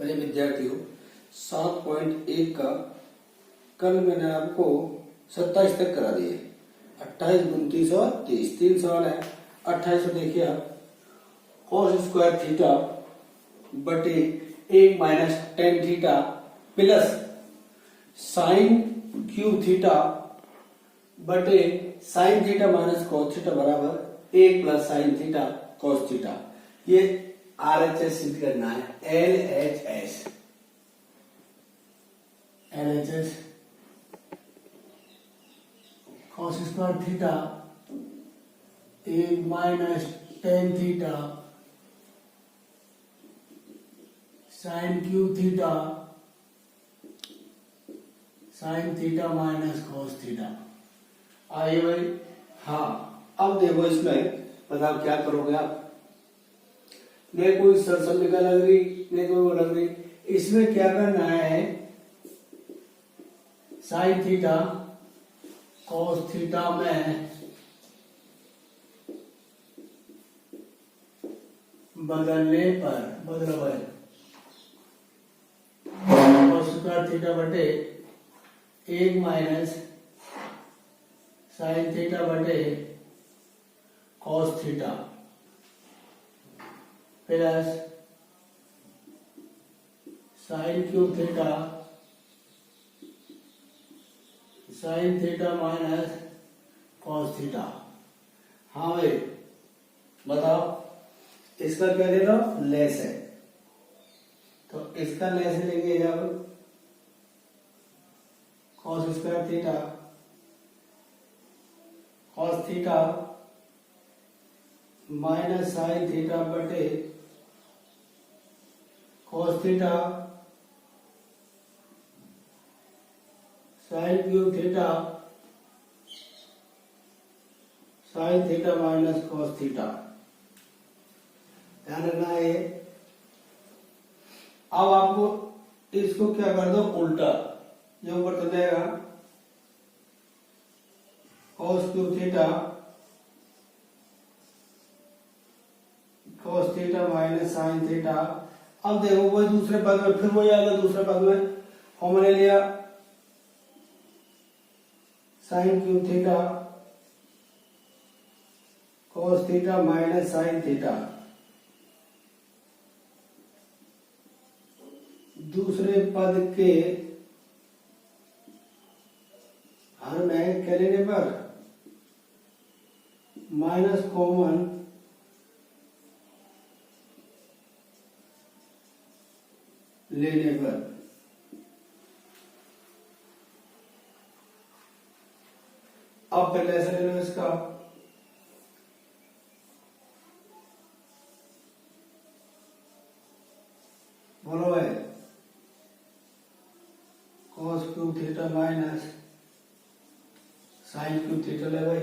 चलिए विद्यार्थियों, 7.1 का कल मैंने आपको 27 तक करा दिए। 28, 29 और 30 तीन सवाल है। 28 में देखिए आप, cos स्क्वायर थीटा बटे 1 minus tan theta plus sine cube theta बटे sine theta minus cos theta बराबर 1 plus sine theta cos theta. ये RHS सिद्ध करना है। LHS cos square theta 1 minus tan theta sine cube theta sine theta minus cos theta. आइए भाई, हाँ अब देखो इसमें बताओ क्या करोगे आप। नहीं कोई सरसम्मिका लग रही, नहीं कोई वो लग रही। इसमें क्या करना है, साइन थीटा कॉस थीटा में बदलने पर बदल कॉस स्क्वायर थीटा बटे 1 माइनस साइन थीटा बटे cos theta plus sine cube theta sine theta minus cos theta. हाँ भाई बताओ, इसका क्या दे रहा हूं, लेस है तो इसका लेस लेंगे जब cos square theta cos theta minus sine theta बटे cos theta sine cube theta sine theta minus cos theta. ध्यान रखना है। अब आपको इसको क्या कर दो, उल्टा, जो ऊपर चल जाएगा cos cube theta cos theta minus sine theta. अब देखो वो दूसरे पद में फिर वही आएगा। दूसरे पद में हमने लिया sign cube theta cos theta minus sine theta. दूसरे पद के हर में क्या लेने पर माइनस कॉमन लेने पर अब पहले ऐसा ले लो इसका, बोलो भाई, cos cube theta minus sign cube theta ले भाई,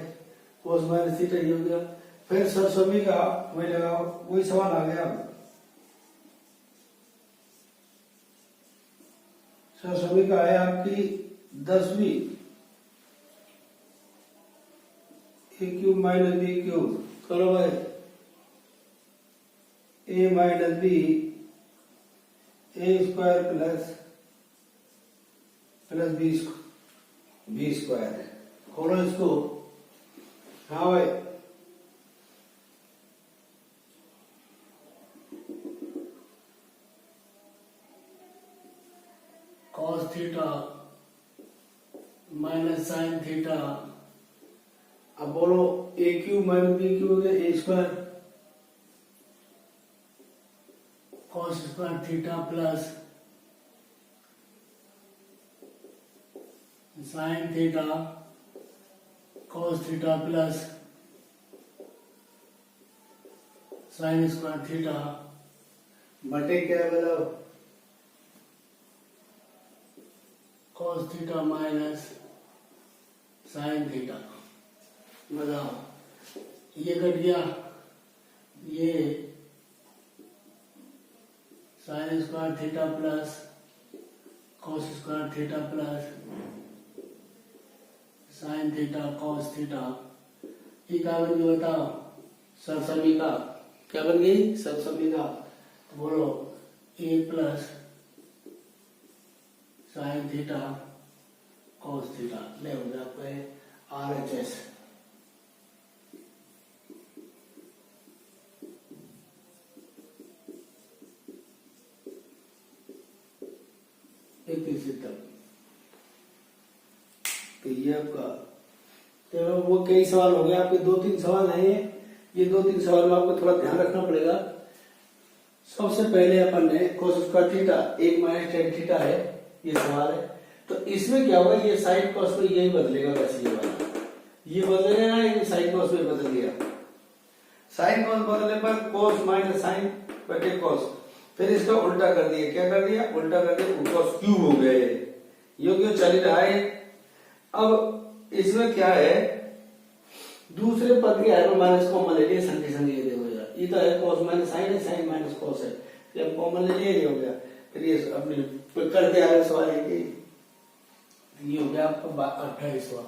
cos माइनस थीटा ये हो गया। फिर सरसमी का वही लगाओ, वही सवाल आ गया। सरसमी का है आपकी 10वीं, A cube minus B cube करो भाई, A minus A square plus B square. खोलो इसको। हाँ भाई, cos theta minus sine theta. अब बोलो A cube minus B cube हो गया, A square cos square theta plus sine theta cos theta plus sine square theta बटे क्या बोलो cos theta minus sine theta. बताओ ये कट गया, ये sine square theta plus cos square theta plus sine theta cos theta. ये क्या बन गई बताओ, सरसमी का क्या बन गई, सरसमी का। तो बोलो A plus sine theta cos theta ले हो गया आपका RHS। तो ये आपका, तो वो कई सवाल हो गए आपके, 2-3 सवाल हैं ये 2-3 सवाल में आपको थोड़ा ध्यान रखना पड़ेगा। सबसे पहले अपन ने cos square theta 1 minus tan theta है, ये सवाल है। तो इसमें क्या होगा, ये साइन कॉस में यही बदलेगा, वैसे ये वाला ये बदलेगा ना, ये साइन कॉस में बदल गया। साइन कॉस बदलने पर cos माइनस साइन बटे cos, फिर इसका उल्टा कर दिया, क्या कर दिया, उल्टा कर दिया, cos क्यूब हो गए। ये क्यों चल रहा है। अब इसमें क्या है, दूसरे पद के आगे माइनस कॉमन ले लिए, संधि संधि ये हो गया। ये तो है cos माइनस साइन है, साइन माइनस cos है, फिर कॉमन ले लिए, ये हो गया। फिर ये अपने करते आ रहे सवाल है कि ये हो गया आपका 28वां।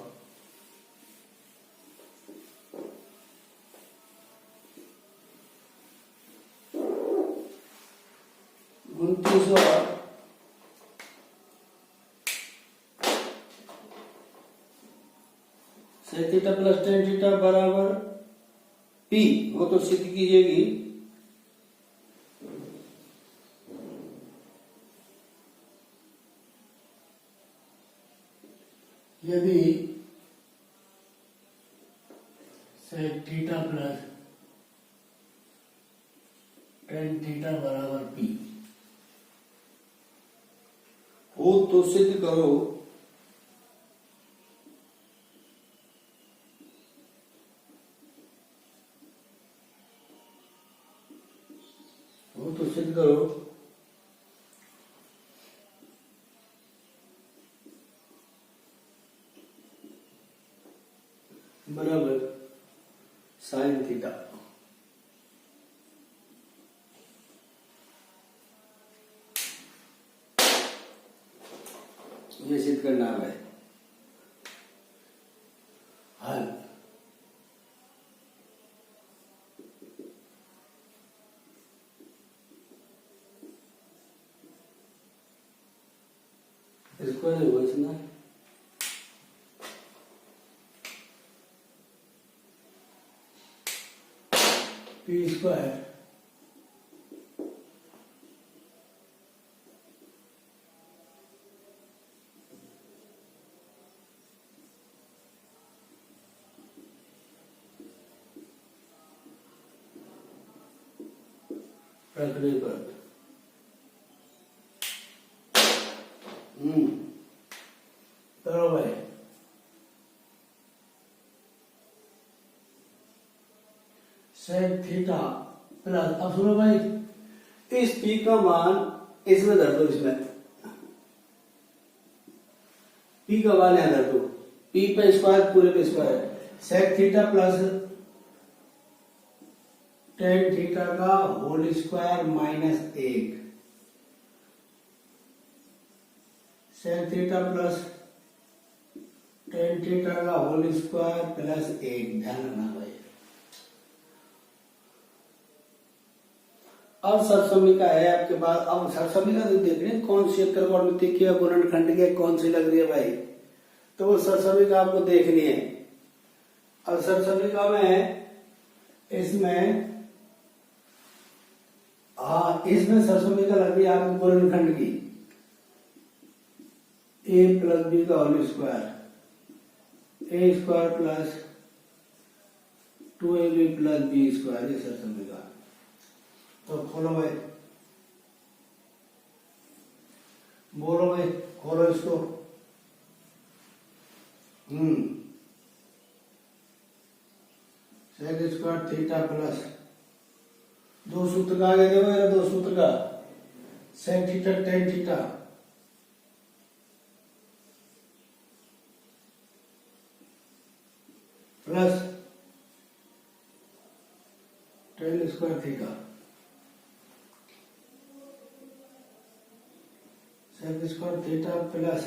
sec theta plus tan theta बराबर P, वो तो सिद्ध कीजिएगी। यदि sec theta plus tan theta बराबर P हो तो सिद्ध करो। हो तो सिद्ध करो। बराबर साइन थीटा। ये सिद्ध करना है। हल इसको नहीं हुआ इसमें, P स्क्वायर रखने पर बराबर है sec थीटा प्लस, अब सुनो भाई, इस P का मान इसमें धर दो, इसमें P का मान यहां धर दो, P पे स्क्वायर पूरे पे square, sec theta plus tan theta का whole square minus 1, sec theta plus tan theta का होल स्क्वायर प्लस 1। ध्यान रखना भाई। अब सरसमिका है आपके पास। अब सरसमिका तो देख रहे हैं कौन सी त्रिकोणमिति की गुणनखंड की कौन सी लग रही है भाई, तो वो सरसमिका आपको देखनी है। अब सरसमिका में इसमें इसमें सरसमिका लग रही है आपको गुणनखंड की, a प्लस बी का whole square, a square plus 2ab plus B square, ये सरसमिका। तो खोलो भाई, बोलो भाई, खोलो इसको। सेक स्क्वायर थीटा प्लस, दो सूत्र का आगे देखो, ये दो सूत्र का, sec theta tan theta plus tan square theta, sec square theta plus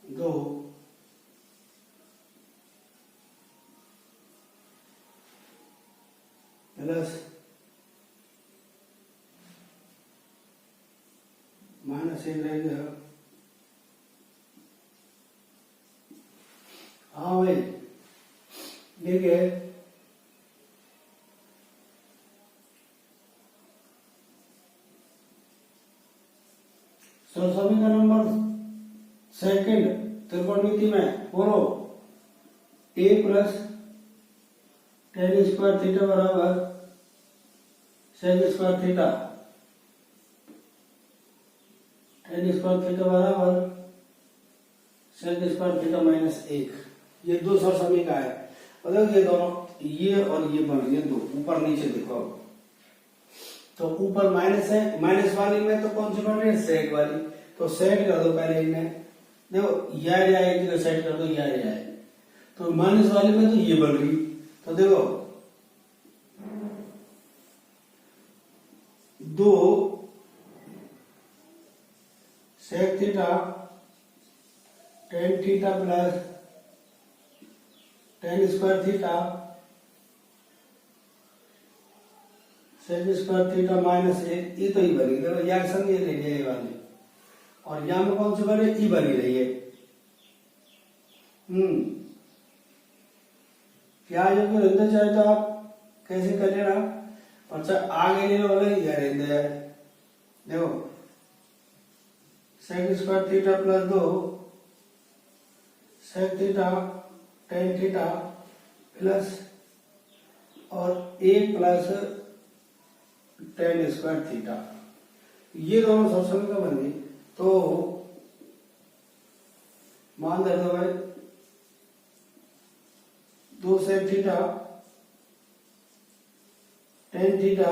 2 plus minus 1 रह गया। हाँ भाई देखिए समीकरण नंबर सेकंड त्रिकोणमिति में बोलो a plus tan square theta बराबर sec square theta, tan square theta बराबर sec स्क्वायर थीटा माइनस 1। ये दो समीकरण है और देखो ये दोनों ये और ये बन रही है दो, ऊपर नीचे देखो। तो ऊपर माइनस है, माइनस वाली में तो कौन सी बन रही है सेक वाली, तो सेट कर दो पहले इन्हें। देखो यह एक जगह सेट कर दो, यह तो माइनस वाली में तो ये बन रही। तो देखो दो sec theta tan theta plus tan square theta sec square theta minus 1, ये तो ही बनी। देखो यह संग ये ले लिया ये वाली, और यहां में कौन सी बनी ई बनी रही है। क्या जो कि रहते चाहे तो आप कैसे कर लेना, अच्छा आगे ले लो इधर रहते हैं। देखो sec square theta plus 2 sec theta tan theta plus और 1 प्लस टेन स्क्वायर थीटा, ये दोनों सब समीकरण बन गई। तो मान दे दो भाई 2 sec theta tan theta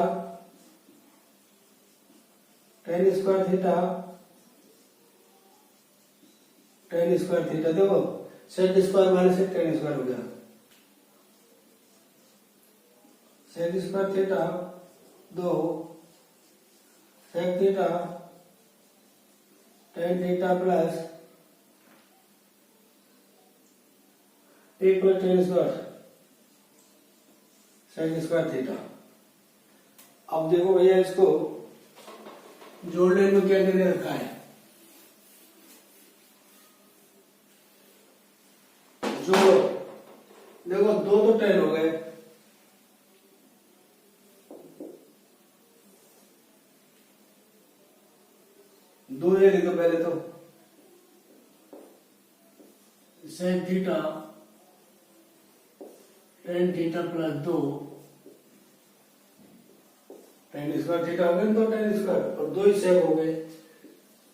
tan square theta tan square theta, देखो सेक स्क्वायर माइनस एक टेन स्क्वायर हो गया, sec square theta 2 sec theta tan theta plus 1 plus tan square sec square theta. अब देखो भैया इसको जोड़ने में क्या करके रखा है, जोड़ो। देखो दो तो टेन हो गए, दो ये लिखो पहले तो sec theta tan theta plus 2 tan square theta हो गए, 2 टेन स्क्वायर और 2 ही सेक हो गए,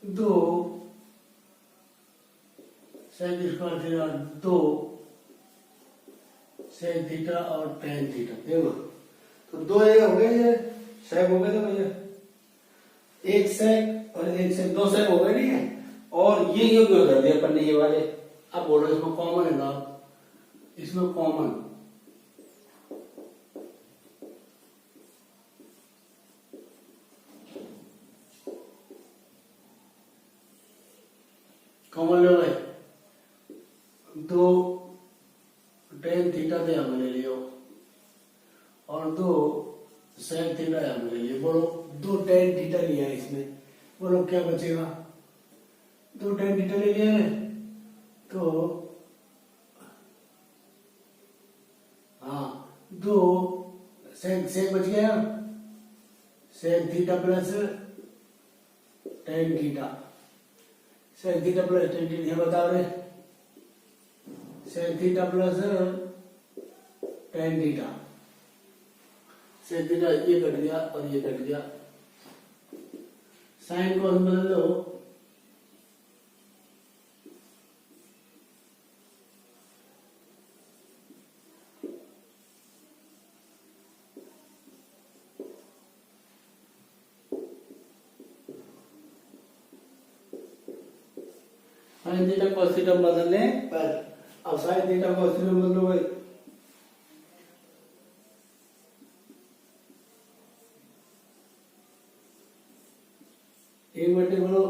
2 sec square theta 2 sec theta और टेन थीटा। देखो तो 2 ये हो गए, ये सेक हो गए तो भैया एक सेक और एक सेक, 2 सेक हो गए नहीं है। और ये क्यों क्यों कर दिया अपन ने ये वाले, अब बोलो इसमें कॉमन है ना, इसमें कॉमन कॉमन लो भाई, 2 टेन थीटा दे हम ले लियो और 2 सेक थीटा हम ले लियो। बोलो 2 टेन थीटा लिया इसमें, बोलो क्या बचेगा, 2 टेन थीटा ले लिया है तो हाँ 2 सेक सेक बच गया, sec theta plus tan theta, sec theta plus tan theta ये बता रहे, sec theta plus tan theta, sec theta ये कट गया और ये कट गया, साइन को हम बदल दो, साइन थीटा कॉस थीटा बदलने पर अब साइन थीटा कॉस थीटा बदलो भाई, एक बटे बोलो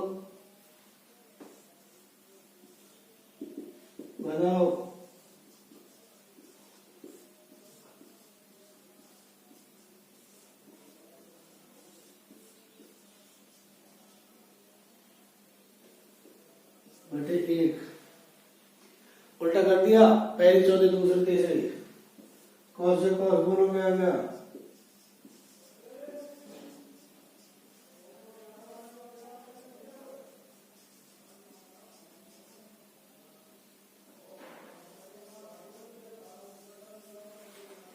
बनाओ 1 उल्टा कर दिया, पहली चौथी दूसरी तीसरी, कॉस से कॉस बोलो क्या आ गया,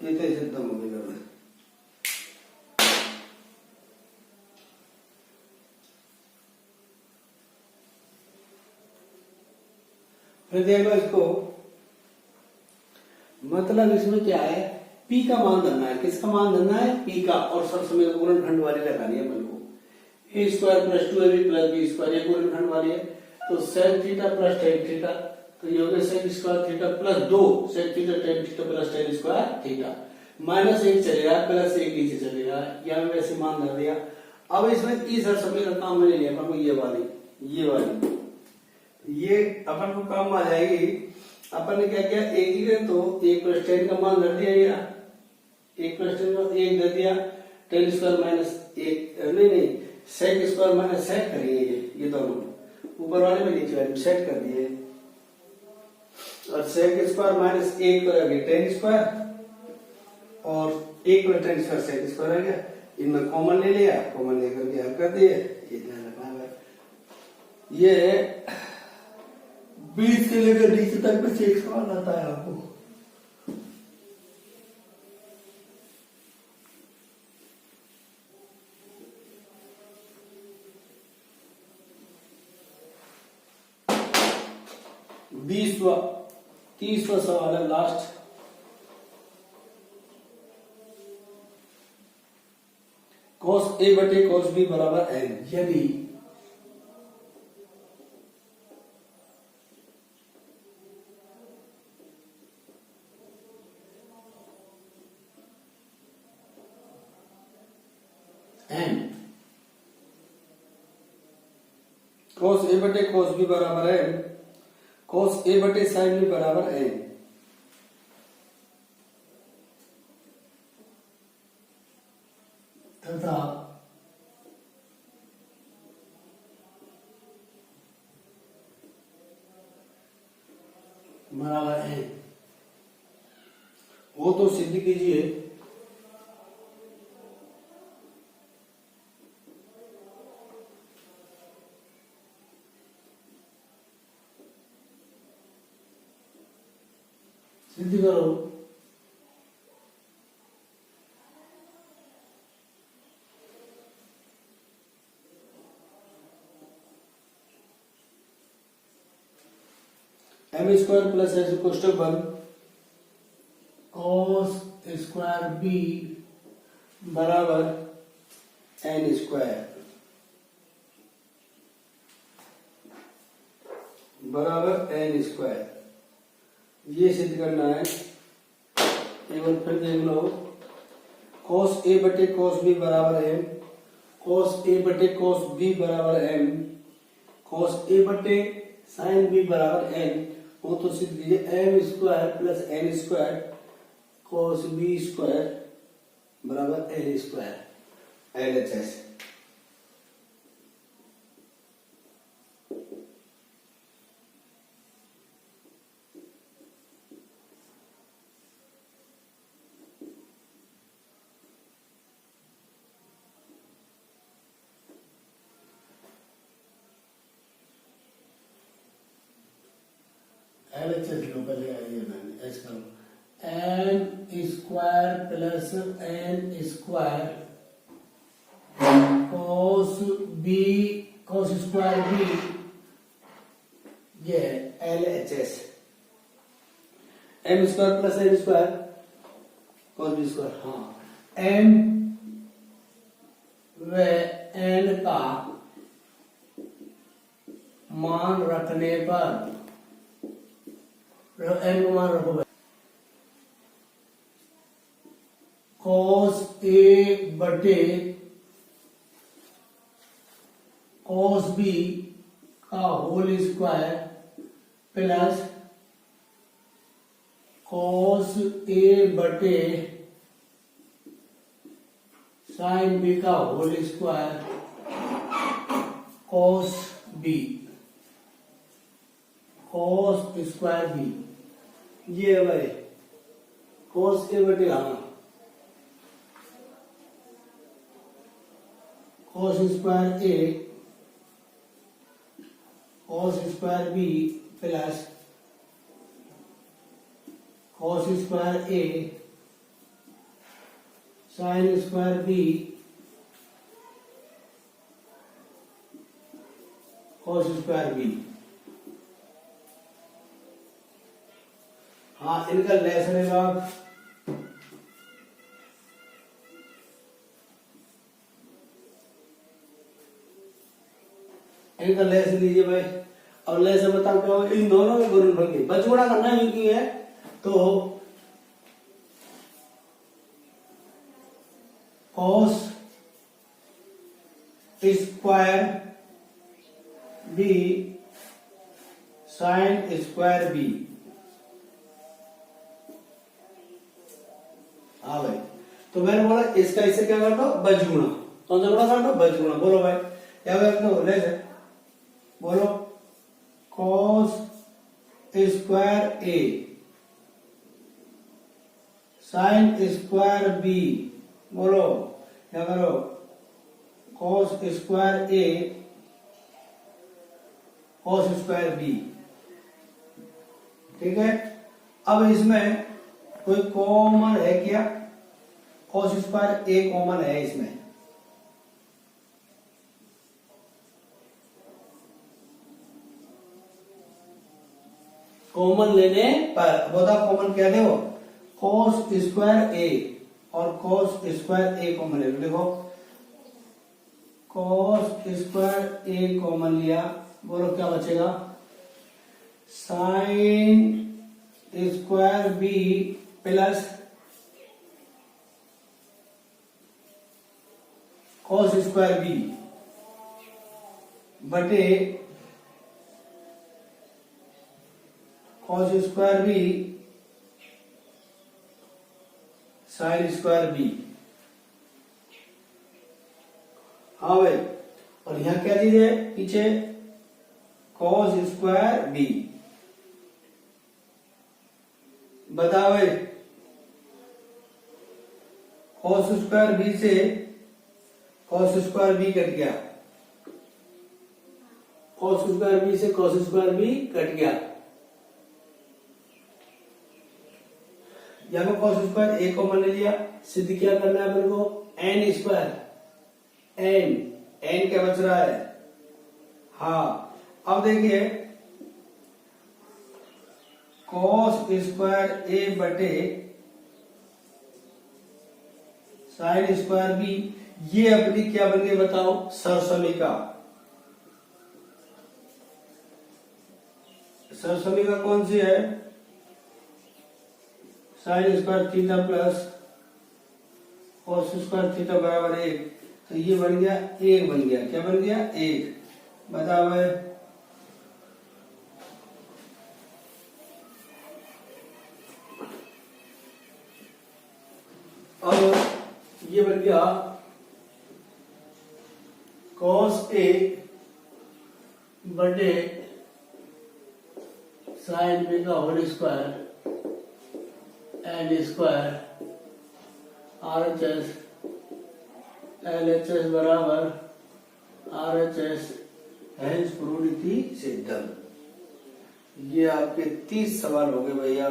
ये तो सिद्धम हो गया। फिर देख लो इसको, मतलब इसमें क्या है, पी का मान धरना है, किसका मान धरना है, पी का, और सब समय गुणनखंड वाली लगानी है अपन को, A square plus 2ab plus B square, ये गुणनखंड वाली है, तो sec theta plus tan theta, तो ये हो गया sec square theta plus 2 sec theta tan theta plus tan square theta, minus 1 चलेगा प्लस 1 नीचे चलेगा, यहाँ वैसे मान धर दिया। अब इसमें इस हर समय का काम मैंने लिया अपन को, ये अपन को काम आ जाएगी। अपन ने क्या किया, एक जगह तो 1 प्लस टेन का मान धर दिया, 1 प्लस टेन का 1 धर दिया, टेन स्क्वायर माइनस 1 नहीं सेक स्क्वायर माइनस सेक करिए, ये दोनों ऊपर वाले में नीचे वाले सेट कर दिए, और सेक स्क्वायर माइनस 1 करेंगे टेन स्क्वायर, और 1 plus tan square sec square आ गया, इनमें कॉमन ले लिया, कॉमन लेकर के हल कर दिए, ये ध्यान रखना है। ये 20 से लेकर नीचे तक में एक सवाल आता है आपको, बीसवा 30वां सवाल है लास्ट। cos a बटे cos b बराबर n, यदि n cos a बटे cos b बराबर n, cos a बटे sin b बराबर n, तथा बराबर n, वो तो सिद्ध कीजिए। सिद्ध करो। M square plus S equal to 1 cos square B बराबर एन स्क्वायर बराबर एन स्क्वायर, ये सिद्ध करना है। एक बार फिर देख लो, cos a बटे cos b बराबर m, cos a बटे cos b बराबर m, cos a बटे sin b बराबर n, वो तो सिद्ध कीजिए। m square plus n square cos b square बराबर n स्क्वायर LHS। LHS लो पहले, आइए मैंने एस करो, m square plus n square cos b cos square b, ये LHS, m square plus n square cos b square, हाँ m व n का मान रखने पर, n को मान रखो, cos a बटे cos b का whole square plus cos a बटे sin b का whole square cos b, cos square B, ये है भाई cos ए बटे हाँ cos square A cos square B plus cos square A sin square B cos square B. हाँ इनका less रहेगा इनका लेस लीजिए भाई। अब लेस बताओ क्या होगा, इन दोनों के गुणनफल की बचगुणा करना है क्योंकि है तो cos square B sin square B. हाँ भाई तो मैंने बोला इसका इससे क्या कर दो बचगुणा, कौन सा गुणा कर दो बचगुणा। बोलो भाई क्या कर दो लेस है, बोलो cos square A sin square B, बोलो क्या करो cos square A cos square B. ठीक है, अब इसमें कोई कॉमन है क्या, cos स्क्वायर ए कॉमन है इसमें, कॉमन लेने पर बताओ कॉमन क्या देखो cos स्क्वायर ए और cos स्क्वायर ए कॉमन ले लो। देखो cos स्क्वायर ए कॉमन लिया, बोलो क्या बचेगा sin square B plus cos square B बटे cos square B sin square B. हाँ भाई और यहां क्या चीज है पीछे cos स्क्वायर बी। बताओ भाई cos स्क्वायर बी से cos स्क्वायर बी कट गया, cos स्क्वायर बी से cos स्क्वायर बी कट गया। यहां पर cos स्क्वायर ए कॉमन ले लिया, सिद्ध क्या करना है मेरे को n स्क्वायर n क्या बच रहा है। हाँ अब देखिए cos स्क्वायर ए बटे sin स्क्वायर बी, ये अपनी क्या बन गई बताओ सरसमीका। सरसमीका कौन सी है, sin square theta plus cos square theta बराबर 1, तो ये बन गया 1 बन गया, क्या बन गया 1। बताओ भाई अब ये बन गया cos ए बटे sin बी का whole square n square RHS LHS बराबर RHS हेंस प्रूव्ड इति सिद्धम। ये आपके 30 सवाल हो गए भैया,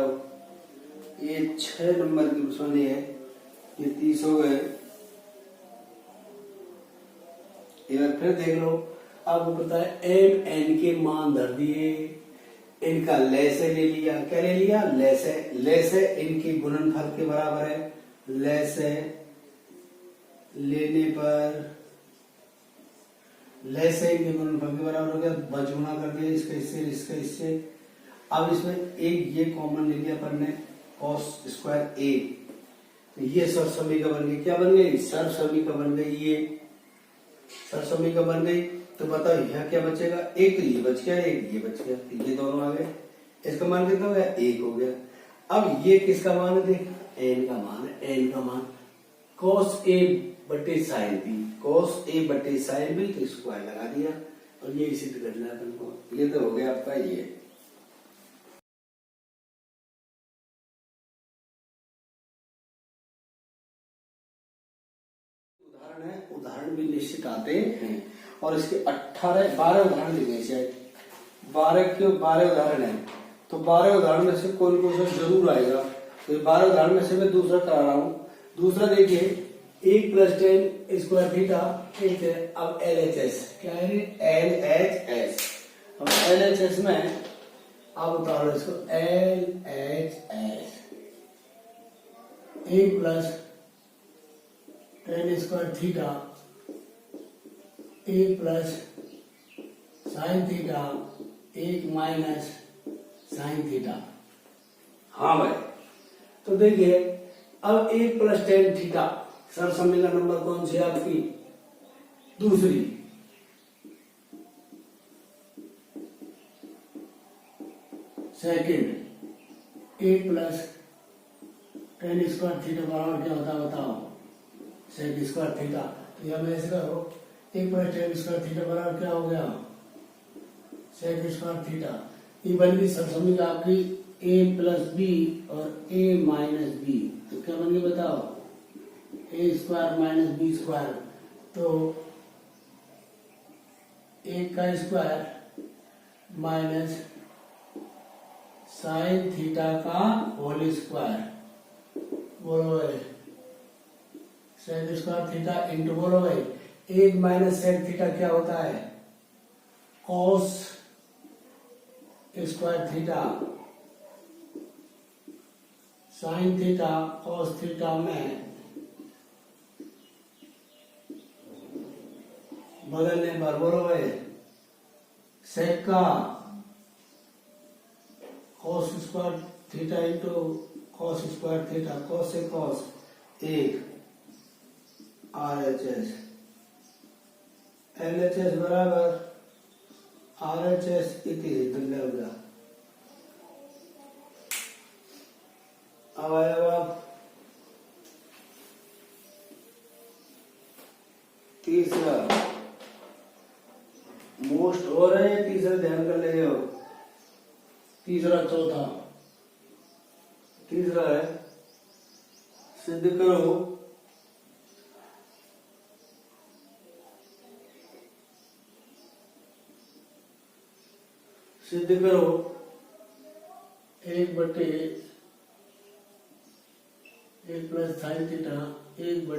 ये 6 नंबर की प्रश्न है, ये 30 हो गए। एक बार फिर देख लो, आपको पता है एम एन के मान धर दिए, इनका लेस ले लिया, क्या ले लिया लेस है इनकी गुणनफल के बराबर है, लेस है लेने पर लेस है इनके गुणनफल के बराबर हो गया, बचगुणा कर दिया इसका इससे। अब इसमें एक ये कॉमन ले लिया अपन ने cos स्क्वायर ए, तो ये सरसमीका बन गई, क्या बन गई सरसमीका बन गई, ये सरसमीका बन गई। तो बताओ यहाँ क्या बचेगा, एक तो ये बच गया एक ये बच गया, ये दोनों आ गए, इसका मान कितना हो गया 1 हो गया। अब ये किसका मान है देख n का मान है, n का मान cos a बटे sin b, cos a बटे sin b, तो स्क्वायर लगा दिया और ये सिद्ध करना है अपन को। ये तो हो गया आपका ये उदाहरण है, उदाहरण भी निश्चित आते हैं और इसके 12 उदाहरण दिए शायद 12 उदाहरण है। तो 12 उदाहरण में से कोई क्वेश्चन जरूर आएगा। तो 12 उदाहरण में से मैं दूसरा करा रहा हूँ। दूसरा देखिए 1 + 10 स्क्वायर थीटा एक है। अब LHS क्या है? LHS। अब LHS में आप उतारो इसको LHS 1 + 10 square theta 1 + sin theta 1 - sin theta. हाँ भाई, तो देखिए अब 1 + 10 थीटा सर समय का नंबर कौन सी आपकी? दूसरी। सेकंड 1 + 10 स्क्वायर थीटा बराबर क्या होता है बताओ? Sec square theta. तो यह मैं ऐसे करो 1 + 10 स्क्वायर थीटा बराबर क्या हो गया? Sec square theta. ये बन गई सरसमी का आपकी a + b और a - b। तो क्या बन गया बताओ? a² - b square. तो 1 का स्क्वायर माइनस sin थीटा का होल स्क्वायर। बोलो भाई सेक स्क्वायर थीटा इंटू बोलो भाई 1 - सेक थीटा क्या होता है? cos square theta sin theta cos theta में बदलने पर बोलो भाई सेक का cos square theta into cos square theta cos से cos 1 RHS LHS बराबर RHS इति तुल्य। अब आएगा तीसरा मोस्ट हो रहा है। तीसरा ध्यान कर ले जाओ। तीसरा चौथा तीसरा है सिद्ध करो सिद्ध करो 1 + sin थीटा 1 /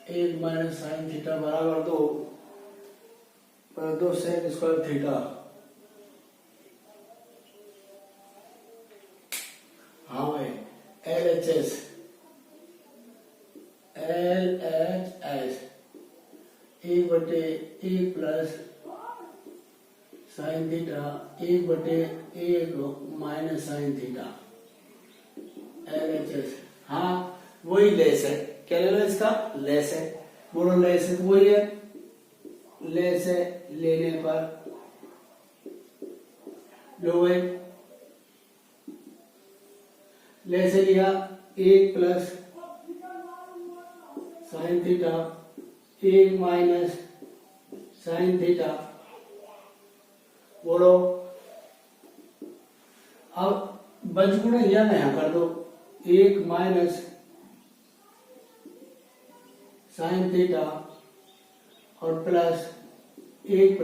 1 - sin थीटा बराबर 2 सेक स्क्वायर थीटा। हाँ भाई LHS 1 / 1 + sin theta 1 / 1 - sin theta LHS। हाँ वही लेस है। क्या ले लो इसका? लेस है। बोलो लेस है तो वही है। लेस है लेने पर लो भाई लेस है लिया 1 + sin थीटा 1 - sin थीटा। बोलो अब बंजगुणा या नया कर दो 1 - sin थीटा और प्लस 1 +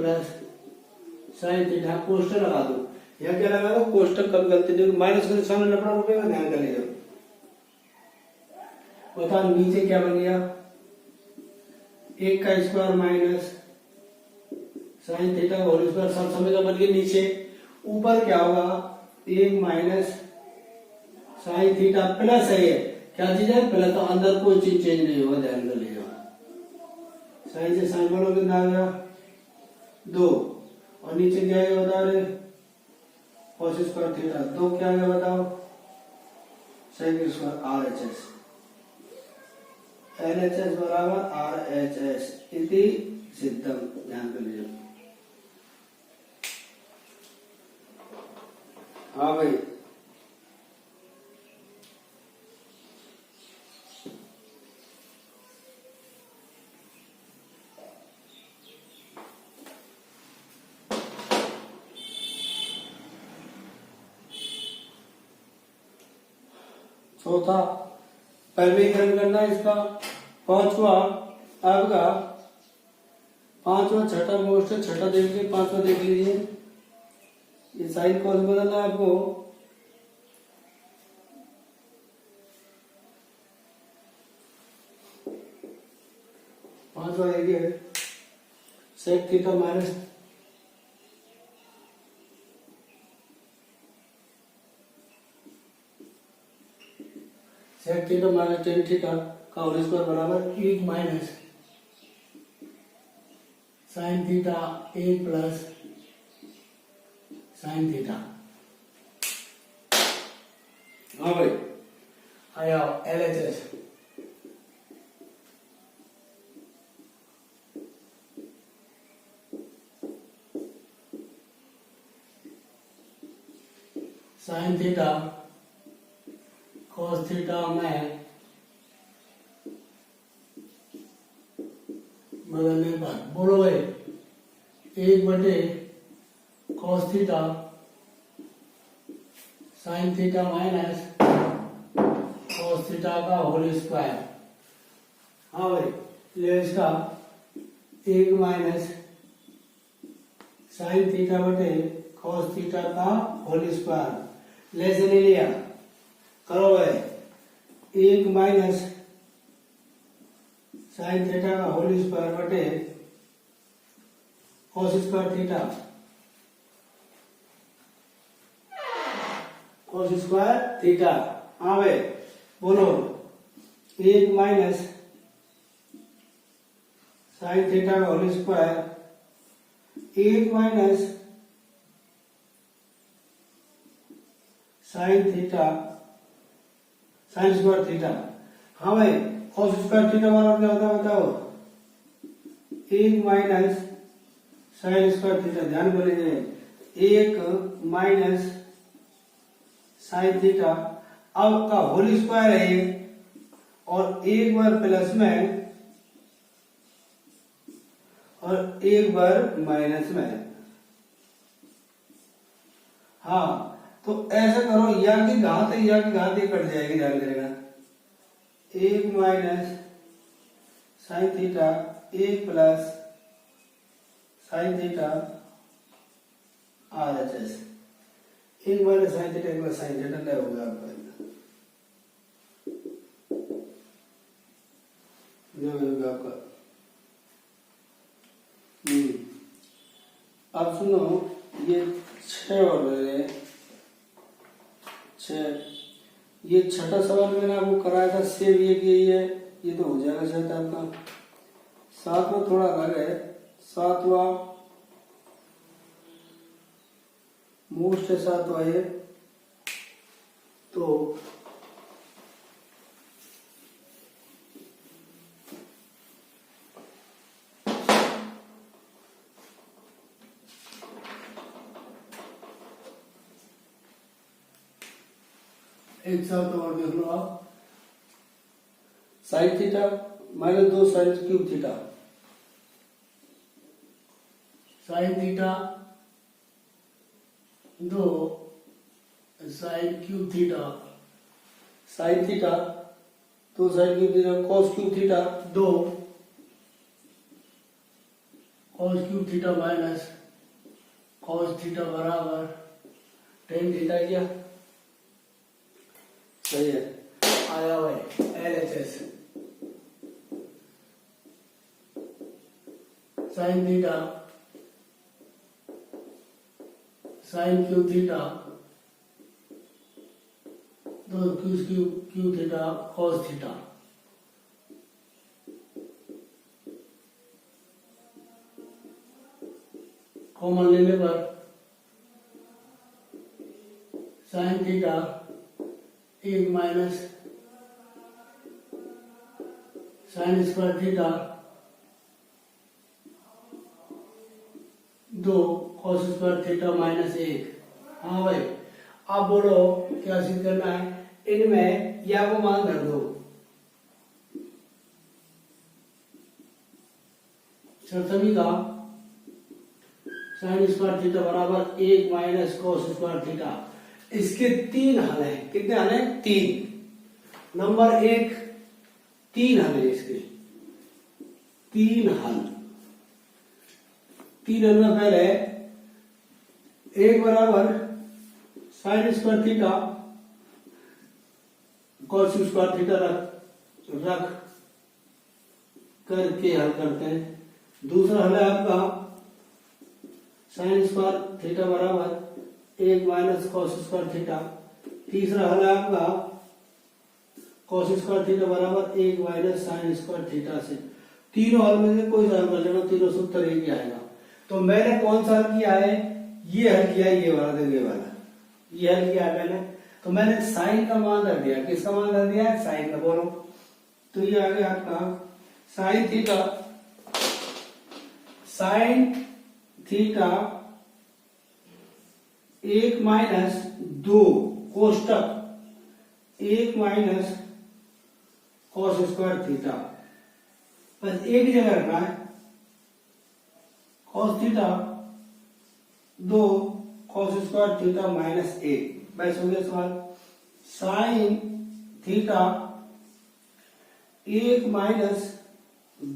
sin थीटा। कोष्टक लगा दो। यहाँ क्या लगा दो? कोष्टक। कभी गलती नहीं माइनस के सामने नफा रुपये का ध्यान कर लीजिए। बताओ नीचे क्या बन गया? 1 का square minus sin theta whole square सब समय का बन गया नीचे। ऊपर क्या होगा? 1 - sin थीटा प्लस है। ये क्या चीज है? प्लस। तो अंदर कोई चीज चेंज नहीं होगा। ध्यान कर लीजिए। साइन से साइन बोलो कितना आ गया? 2 और नीचे क्या है बता रहे? cos स्क्वायर थीटा 2 क्या है बताओ? सेक स्क्वायर RHS LHS बराबर RHS इति सिद्धम। ध्यान कर लीजिए। हाँ भाई चौथा परिमेयकरण करना है इसका। पांचवा आपका पांचवा छठा मोस्ट है, छठा देख लीजिए, पांचवा देख लीजिए। ये साइन कॉस बदलना है आपको। पांचवा देखिए sec theta minus sec theta minus tan theta का होल स्क्वायर बराबर 1 minus sine theta 1 plus sine theta. हाँ भाई आया LHS। Sine theta cos theta में बदलने पर बोलो भाई 1 cos theta sine theta minus cos theta का होल स्क्वायर। हाँ भाई ले इसका 1 माइनस साइन थीटा बटे कॉस थीटा का होल स्क्वायर। ले से नहीं लिया करो भाई 1 माइनस साइन थीटा का होल स्क्वायर बटे cos square theta cos square theta. हाँ भाई बोलो 1 माइनस साइन थीटा का whole square 1 minus sine theta sine square theta. हाँ भाई कॉस स्क्वायर थीटा वाला क्या होता है बताओ 1 माइनस साइन स्क्वायर थीटा। ध्यान बोलेंगे 1 माइनस साइन थीटा अब का होल स्क्वायर है ये और एक बार प्लस में और एक बार माइनस में। हाँ तो ऐसा करो या की घात है या की घात ही कट जाएगी। ध्यान करेगा 1 minus sine theta 1 plus sine theta RHS। 1 minus sine theta 1 plus sine theta क्या होगा आपका जो होगा आपका। अब सुनो ये 6 और मेरे 6 ये छठा सवाल मैंने आपको कराया था सेव ये कि ये तो हो जाएगा शायद आपका। सातवां थोड़ा अलग है। सातवां मोस्ट है सातवां ये तो एक साथ और देख लो आप sign theta minus 2 sign cube theta. Sine theta 2 sign cube theta sine theta 2 sign cube theta cos cube theta 2 cos cube theta minus cos theta बराबर टेन थीटा किया। सही है आया भाई LHS। Sine theta sine cube theta 2 cube theta cos theta. Common लेने पर sign theta 1 minus sign square theta 2 cos square theta minus 1। हाँ भाई अब बोलो क्या सिद्ध करना है। इनमें या को मान धर दो। सभी का साइन स्क्वायर थीटा बराबर 1 माइनस कॉस स्क्वायर थीटा। इसके 3 हल हैं। कितने हल हैं 3। नंबर 1 3 हल है इसके। 3 हल। 3 हल में पहले 1 बराबर sign square theta cos square theta रख करके हल करते हैं। दूसरा हल है आपका साइन स्क्वायर थीटा बराबर 1 माइनस कॉस स्क्वायर थीटा। तीसरा हल है आपका कॉस स्क्वायर थीटा बराबर 1 माइनस साइन स्क्वायर थीटा से। तीनों हल में से कोई सा हल कर लेना, तीनों से उत्तर एक ही आएगा। तो मैंने कौन सा हल किया है, ये हल किया है, ये वाला देखिए वाला, ये हल किया है मैंने। तो मैंने साइन का मान रख दिया, किसका मान रख दिया है, साइन का। बोलो तो ये आ गया आपका साइन थीटा 1 माइनस 2 कोष्टक 1 माइनस कॉस स्क्वायर थीटा, बस एक जगह रखना है, cos theta 2 cos square theta minus 1। बस हो गया सवाल। Sine theta 1 minus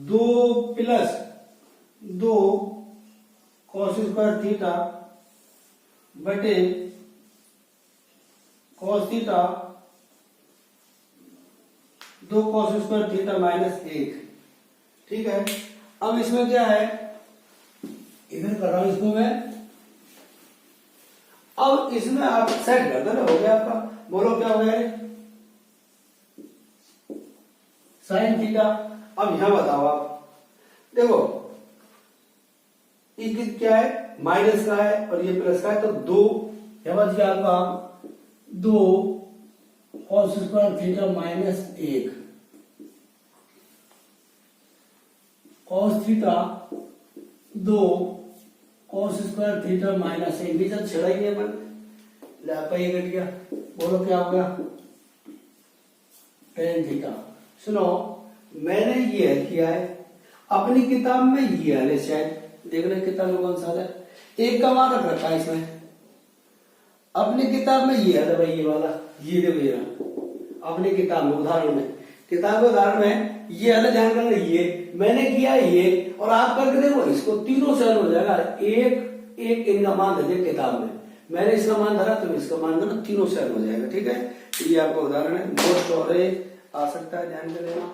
2 plus 2 cos square theta बटे cos theta 2 cos square theta minus 1। ठीक है, अब इसमें क्या है, इधर कर रहा हूं इसको मैं। अब इसमें आप सेट कर दो ना, हो गया आपका। बोलो क्या हो गया, साइन थीटा। अब यहां बताओ आप, देखो ये क्या है, माइनस का है और ये प्लस का है, तो 2 यहां बच गया आपका 2 cos square theta minus 1 cos theta 2 cos square theta minus 1। बीच छड़ा ही है अपन, आपका ये कट गया। बोलो क्या हो गया, टेन थीटा। सुनो, मैंने ये हल किया है, अपनी किताब में ये हल है, शायद देख रहे किताब में कौन सा है, 1 का मान रख रखा है इसमें। अपनी किताब में ये है भाई, ये वाला, ये देखो ये अपनी किताब में, उदाहरण में, किताब के उदाहरण में ये हल ध्यान करना, ये मैंने किया ये, और आप करके देखो इसको, तीनों से हल हो जाएगा। एक एक इनका मान दे किताब में, मैंने इसका मान धरा, तुम इसका मान धरा, तीनों से हल हो जाएगा। ठीक है, ये आपका उदाहरण है, मोस्ट और आ सकता है, ध्यान में लेना।